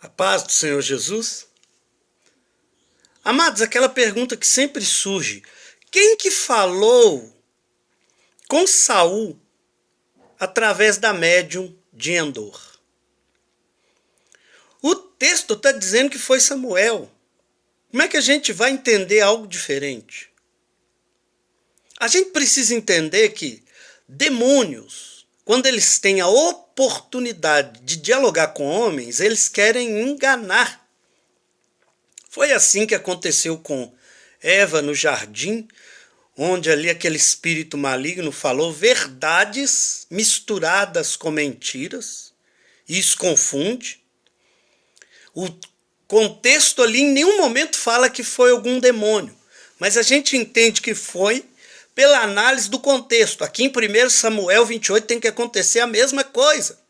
A paz do Senhor Jesus. Amados, aquela pergunta que sempre surge: quem que falou com Saul através da médium de Endor? O texto está dizendo que foi Samuel. Como é que a gente vai entender algo diferente? A gente precisa entender que demônios, quando eles têm a oportunidade de dialogar com homens, eles querem enganar. Foi assim que aconteceu com Eva no jardim, onde ali aquele espírito maligno falou verdades misturadas com mentiras. Isso confunde. O contexto ali em nenhum momento fala que foi algum demônio, mas a gente entende que foi pela análise do contexto. Aqui em 1 Samuel 28 tem que acontecer a mesma coisa.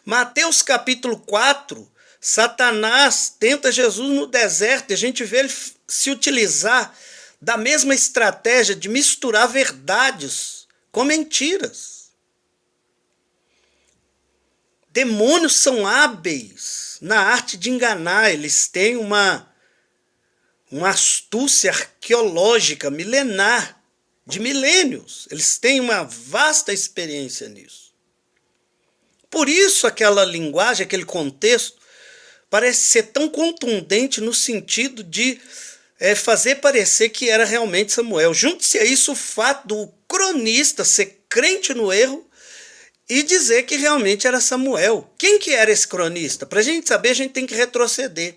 Mateus capítulo 4, Satanás tenta Jesus no deserto e a gente vê ele se utilizar da mesma estratégia de misturar verdades com mentiras. Demônios são hábeis na arte de enganar, eles têm uma astúcia arqueológica milenar, de milênios. Eles têm uma vasta experiência nisso. Por isso aquela linguagem, aquele contexto, parece ser tão contundente no sentido de fazer parecer que era realmente Samuel. Junte-se a isso o fato do cronista ser crente no erro e dizer que realmente era Samuel. Quem que era esse cronista? Para a gente saber, a gente tem que retroceder.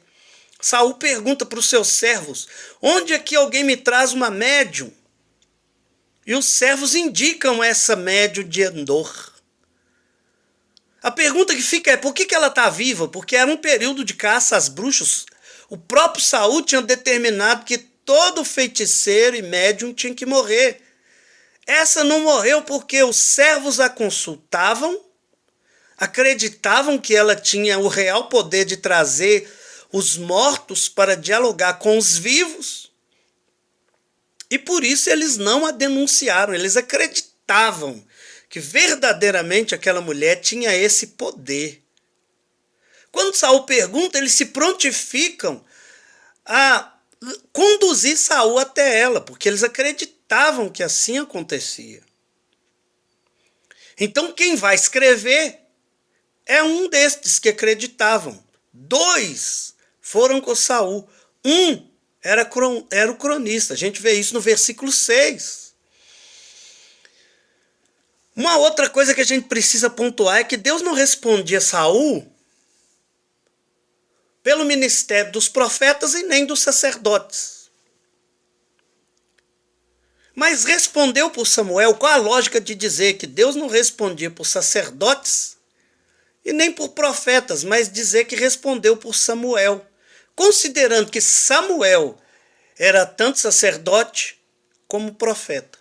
Saul pergunta para os seus servos: onde é que alguém me traz uma médium? E os servos indicam essa médium de Endor. A pergunta que fica é: por que ela está viva? Porque era um período de caça às bruxas. O próprio Saul tinha determinado que todo feiticeiro e médium tinha que morrer. Essa não morreu porque os servos a consultavam, acreditavam que ela tinha o real poder de trazer os mortos para dialogar com os vivos. E por isso eles não a denunciaram, eles acreditavam que verdadeiramente aquela mulher tinha esse poder. Quando Saul pergunta, eles se prontificam a conduzir Saul até ela, porque eles acreditavam que assim acontecia. Então quem vai escrever é um destes que acreditavam. 2 foram com Saul. 1 era o cronista. A gente vê isso no versículo 6. Uma outra coisa que a gente precisa pontuar é que Deus não respondia a Saul pelo ministério dos profetas e nem dos sacerdotes. Mas respondeu por Samuel. Qual a lógica de dizer que Deus não respondia por sacerdotes e nem por profetas, mas dizer que respondeu por Samuel, considerando que Samuel era tanto sacerdote como profeta?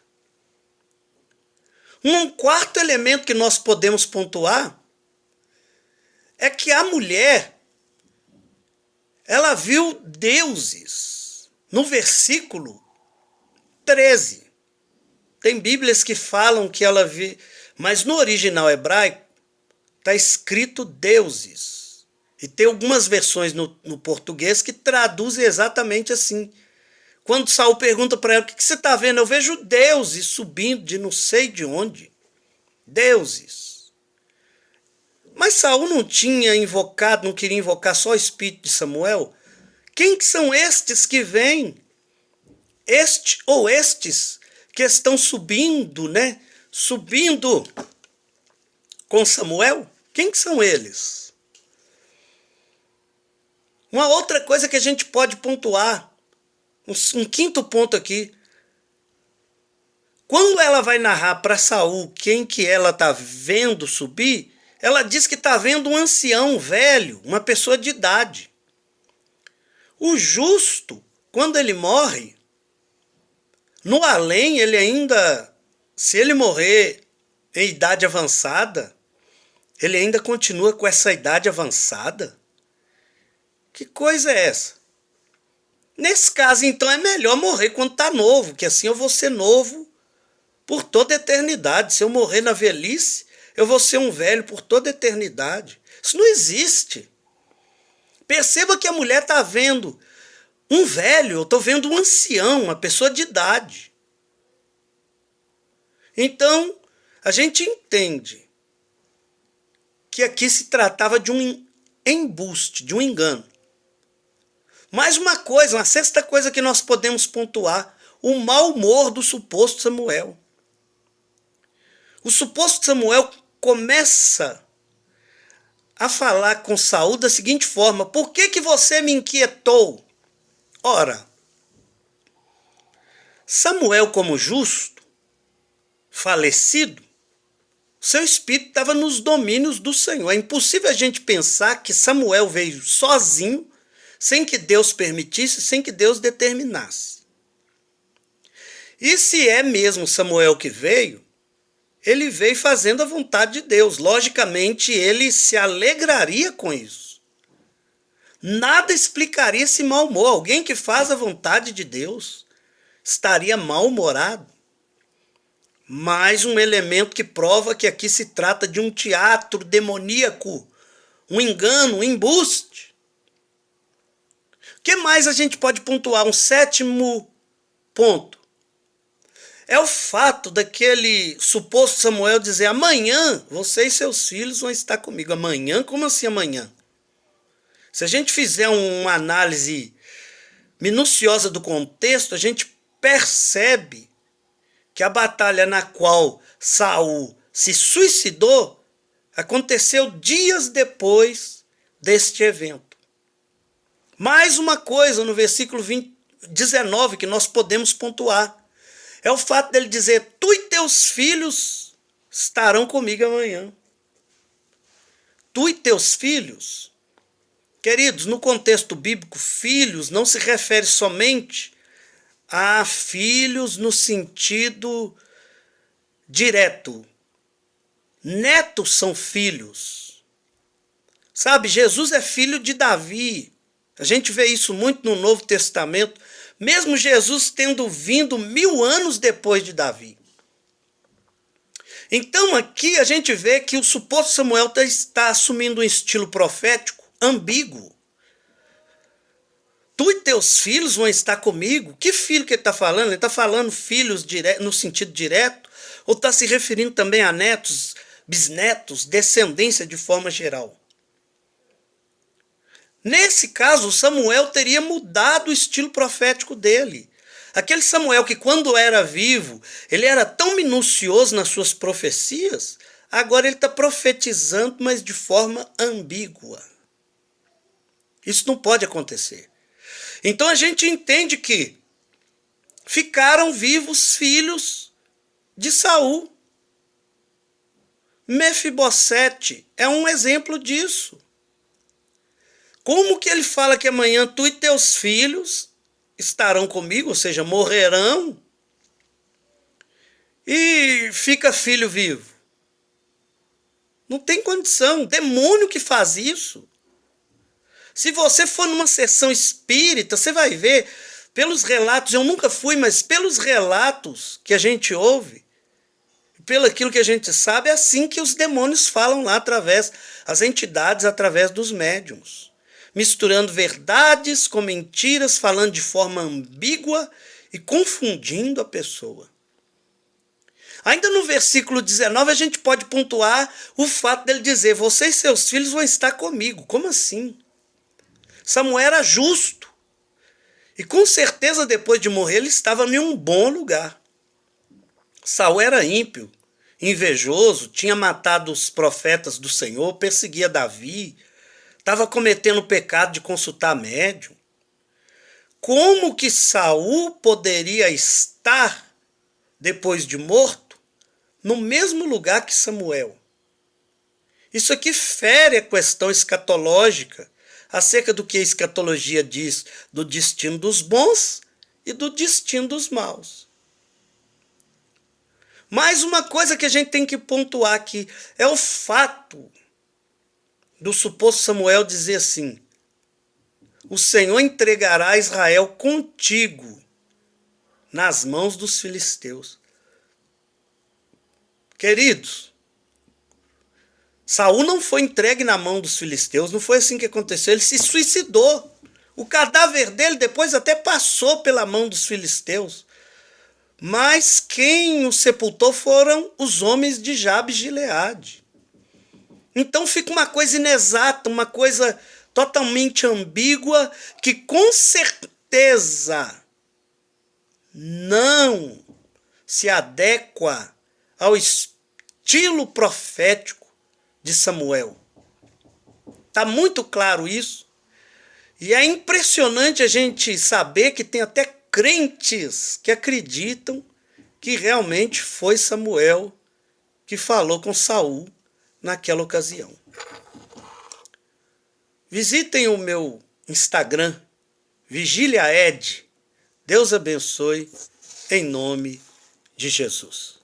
Um quarto elemento que nós podemos pontuar é que a mulher, ela viu deuses. No versículo 13, tem bíblias que falam que ela viu, mas no original hebraico está escrito deuses. E tem algumas versões no português que traduzem exatamente assim. Quando Saul pergunta para ela: o que você está vendo? Eu vejo deuses subindo de não sei de onde. Deuses. Mas Saul não tinha invocado, não queria invocar só o espírito de Samuel? Quem que são estes que vêm? Este ou estes que estão subindo, né? Subindo com Samuel? Quem que são eles? Uma outra coisa que a gente pode pontuar, um quinto ponto aqui. Quando ela vai narrar para Saul quem que ela está vendo subir, ela diz que está vendo um ancião velho, uma pessoa de idade. O justo, quando ele morre, no além, ele ainda, se ele morrer em idade avançada, ele ainda continua com essa idade avançada? Que coisa é essa? Nesse caso, então, é melhor morrer quando está novo, que assim eu vou ser novo por toda a eternidade. Se eu morrer na velhice, eu vou ser um velho por toda a eternidade. Isso não existe. Perceba que a mulher está vendo um velho, eu estou vendo um ancião, uma pessoa de idade. Então, a gente entende que aqui se tratava de um embuste, de um engano. Mais uma coisa, uma sexta coisa que nós podemos pontuar, o mau humor do suposto Samuel. O suposto Samuel começa a falar com Saul da seguinte forma: por que você me inquietou? Ora, Samuel, como justo, falecido, seu espírito estava nos domínios do Senhor. É impossível a gente pensar que Samuel veio sozinho, sem que Deus permitisse, sem que Deus determinasse. E se é mesmo Samuel que veio, ele veio fazendo a vontade de Deus. Logicamente, ele se alegraria com isso. Nada explicaria esse mau humor. Alguém que faz a vontade de Deus estaria mal-humorado. Mais um elemento que prova que aqui se trata de um teatro demoníaco, um engano, um embuste. O que mais a gente pode pontuar? Um sétimo ponto. É o fato daquele suposto Samuel dizer: amanhã você e seus filhos vão estar comigo. Amanhã? Como assim amanhã? Se a gente fizer uma análise minuciosa do contexto, a gente percebe que a batalha na qual Saul se suicidou aconteceu dias depois deste evento. Mais uma coisa no versículo 19 que nós podemos pontuar. É o fato dele dizer: tu e teus filhos estarão comigo amanhã. Tu e teus filhos. Queridos, no contexto bíblico, filhos não se refere somente a filhos no sentido direto. Netos são filhos. Sabe, Jesus é filho de Davi. A gente vê isso muito no Novo Testamento, mesmo Jesus tendo vindo 1000 anos depois de Davi. Então aqui a gente vê que o suposto Samuel está assumindo um estilo profético ambíguo. Tu e teus filhos vão estar comigo. Que filho que ele está falando? Ele está falando filhos no sentido direto? Ou está se referindo também a netos, bisnetos, descendência de forma geral? Nesse caso, Samuel teria mudado o estilo profético dele. Aquele Samuel que, quando era vivo, ele era tão minucioso nas suas profecias, agora ele está profetizando, mas de forma ambígua. Isso não pode acontecer. Então a gente entende que ficaram vivos filhos de Saul. Mefibosete é um exemplo disso. Como que ele fala que amanhã tu e teus filhos estarão comigo, ou seja, morrerão, e fica filho vivo? Não tem condição. Demônio que faz isso. Se você for numa sessão espírita, você vai ver, pelos relatos, eu nunca fui, mas pelos relatos que a gente ouve, pelo aquilo que a gente sabe, é assim que os demônios falam lá as entidades através dos médiuns. Misturando verdades com mentiras, falando de forma ambígua e confundindo a pessoa. Ainda no versículo 19, a gente pode pontuar o fato dele dizer: você e seus filhos vão estar comigo. Como assim? Samuel era justo. E com certeza, depois de morrer, ele estava em um bom lugar. Saul era ímpio, invejoso, tinha matado os profetas do Senhor, perseguia Davi, estava cometendo o pecado de consultar médium. Como que Saul poderia estar, depois de morto, no mesmo lugar que Samuel? Isso aqui fere a questão escatológica acerca do que a escatologia diz do destino dos bons e do destino dos maus. Mais uma coisa que a gente tem que pontuar aqui é o fato do suposto Samuel dizer assim: o Senhor entregará Israel contigo nas mãos dos filisteus. Queridos, Saul não foi entregue na mão dos filisteus, não foi assim que aconteceu, ele se suicidou. O cadáver dele depois até passou pela mão dos filisteus. Mas quem o sepultou foram os homens de Jabes de Gileade. Então fica uma coisa inexata, uma coisa totalmente ambígua, que com certeza não se adequa ao estilo profético de Samuel. Está muito claro isso. E é impressionante a gente saber que tem até crentes que acreditam que realmente foi Samuel que falou com Saul naquela ocasião. Visitem o meu Instagram, Vigília Ed. Deus abençoe, em nome de Jesus.